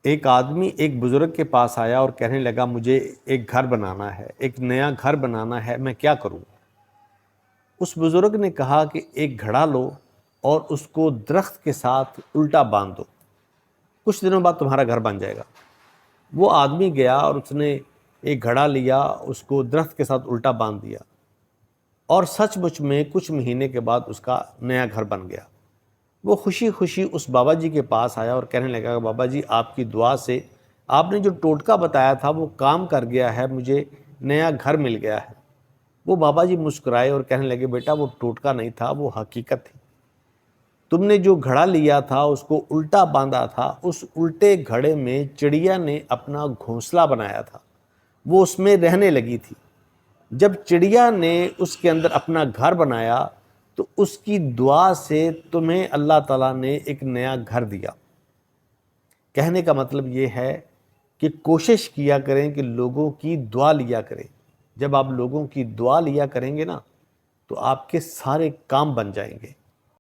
ایک آدمی ایک بزرگ کے پاس آیا اور کہنے لگا مجھے ایک گھر بنانا ہے، ایک نیا گھر بنانا ہے، میں کیا کروں؟ اس بزرگ نے کہا کہ ایک گھڑا لو اور اس کو درخت کے ساتھ الٹا باندھ دو، کچھ دنوں بعد تمہارا گھر بن جائے گا۔ وہ آدمی گیا اور اس نے ایک گھڑا لیا، اس کو درخت کے ساتھ الٹا باندھ دیا، اور سچ مچ میں کچھ مہینے کے بعد اس کا نیا گھر بن گیا۔ وہ خوشی خوشی اس بابا جی کے پاس آیا اور کہنے لگا کہ بابا جی آپ کی دعا سے آپ نے جو ٹوٹکا بتایا تھا وہ کام کر گیا ہے، مجھے نیا گھر مل گیا ہے۔ وہ بابا جی مسکرائے اور کہنے لگے بیٹا وہ ٹوٹکا نہیں تھا، وہ حقیقت تھی۔ تم نے جو گھڑا لیا تھا اس کو الٹا باندھا تھا، اس الٹے گھڑے میں چڑیا نے اپنا گھونسلہ بنایا تھا، وہ اس میں رہنے لگی تھی۔ جب چڑیا نے اس کے اندر اپنا گھر بنایا تو اس کی دعا سے تمہیں اللہ تعالیٰ نے ایک نیا گھر دیا۔ کہنے کا مطلب یہ ہے کہ کوشش کیا کریں کہ لوگوں کی دعا لیا کریں۔ جب آپ لوگوں کی دعا لیا کریں گے نا تو آپ کے سارے کام بن جائیں گے۔